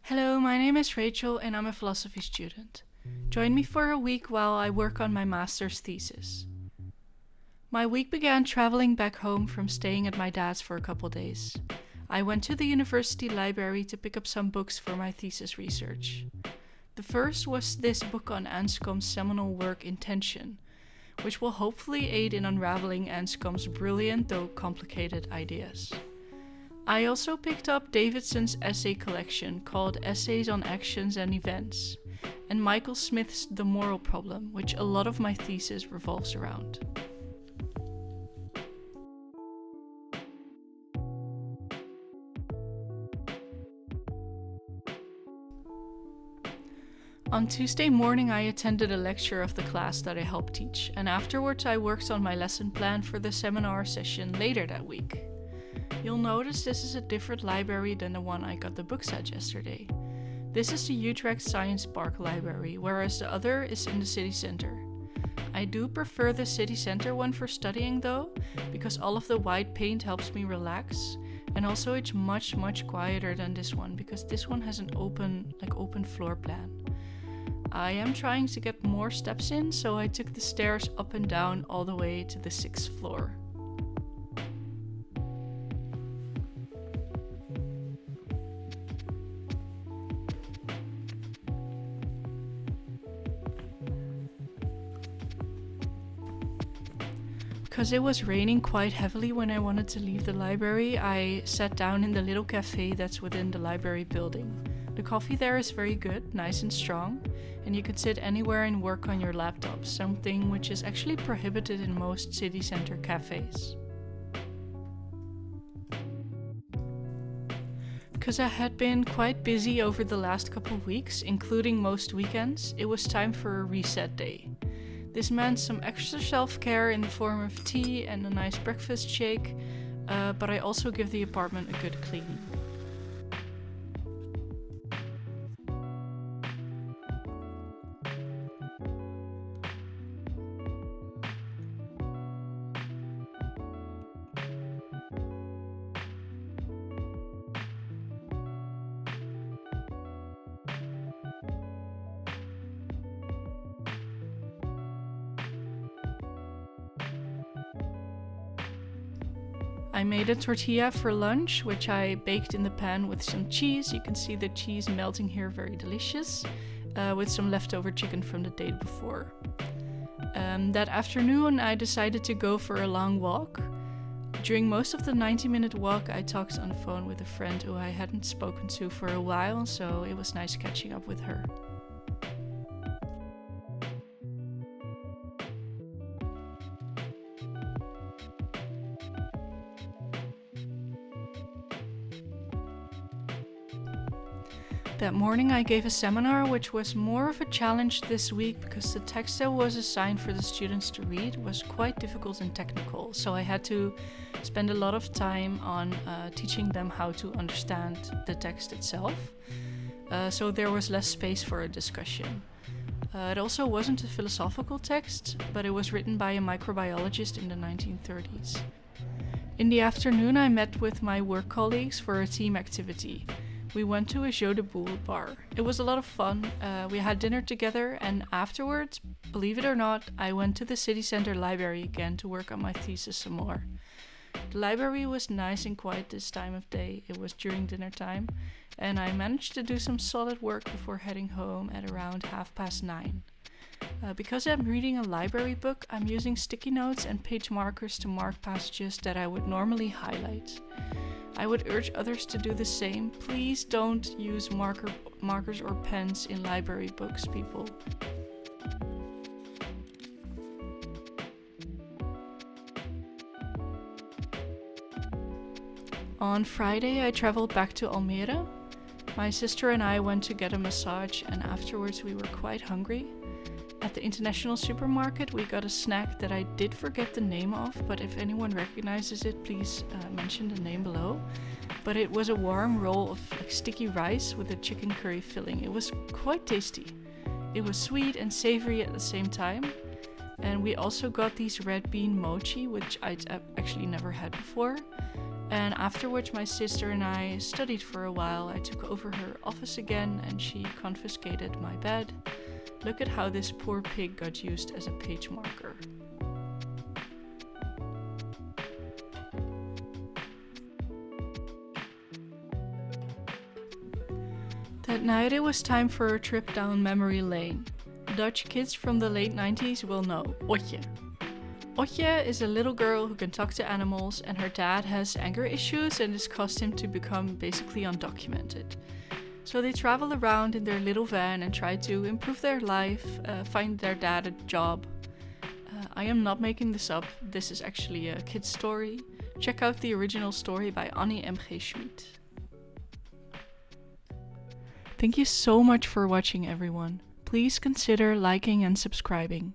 Hello, my name is Rachel and I'm a philosophy student. Join me for a week while I work on my master's thesis. My week began traveling back home from staying at my dad's for a couple days. I went to the university library to pick up some books for my thesis research. The first was this book on Anscombe's seminal work Intention, which will hopefully aid in unraveling Anscombe's brilliant though complicated ideas. I also picked up Davidson's essay collection called Essays on Actions and Events, and Michael Smith's The Moral Problem, which a lot of my thesis revolves around. On Tuesday morning, I attended a lecture of the class that I help teach, and afterwards I worked on my lesson plan for the seminar session later that week. You'll notice this is a different library than the one I got the books at yesterday. This is the Utrecht Science Park library, whereas the other is in the city center. I do prefer the city center one for studying though, because all of the white paint helps me relax, and also it's much quieter than this one because this one has an open floor plan. I am trying to get more steps in, so I took the stairs up and down all the way to the 6th floor. Because it was raining quite heavily when I wanted to leave the library, I sat down in the little cafe that's within the library building. The coffee there is very good, nice and strong, and you could sit anywhere and work on your laptop, something which is actually prohibited in most city center cafes. Because I had been quite busy over the last couple of weeks, including most weekends, it was time for a reset day. This meant some extra self-care in the form of tea and a nice breakfast shake, but I also give the apartment a good cleaning. I made a tortilla for lunch, which I baked in the pan with some cheese. You can see the cheese melting here, very delicious, with some leftover chicken from the day before. That afternoon, I decided to go for a long walk. During most of the 90-minute walk, I talked on the phone with a friend who I hadn't spoken to for a while, so it was nice catching up with her. That morning I gave a seminar which was more of a challenge this week because the text that was assigned for the students to read was quite difficult and technical, so I had to spend a lot of time on teaching them how to understand the text itself, so there was less space for a discussion. It also wasn't a philosophical text, but it was written by a microbiologist in the 1930s. In the afternoon I met with my work colleagues for a team activity. We went to a Jeu de Boule bar. It was a lot of fun. We had dinner together, and afterwards, believe it or not, I went to the city center library again to work on my thesis some more. The library was nice and quiet this time of day. It was during dinner time, and I managed to do some solid work before heading home at around 9:30. Because I'm reading a library book, I'm using sticky notes and page markers to mark passages that I would normally highlight. I would urge others to do the same. Please don't use markers or pens in library books, people. On Friday, I traveled back to Almere. My sister and I went to get a massage, and afterwards we were quite hungry. At the international supermarket, we got a snack that I did forget the name of, but if anyone recognizes it, please mention the name below. But it was a warm roll of sticky rice with a chicken curry filling. It was quite tasty. It was sweet and savory at the same time. And we also got these red bean mochi, which I'd actually never had before. And after which my sister and I studied for a while. I took over her office again and she confiscated my bed. Look at how this poor pig got used as a page marker. That night it was time for a trip down memory lane. Dutch kids from the late 90s will know Otje. Otje is a little girl who can talk to animals, and her dad has anger issues and this caused him to become basically undocumented. So they travel around in their little van and try to improve their life, find their dad a job. I am not making this up, this is actually a kid's story. Check out the original story by Annie M.G. Schmid. Thank you so much for watching, everyone. Please consider liking and subscribing.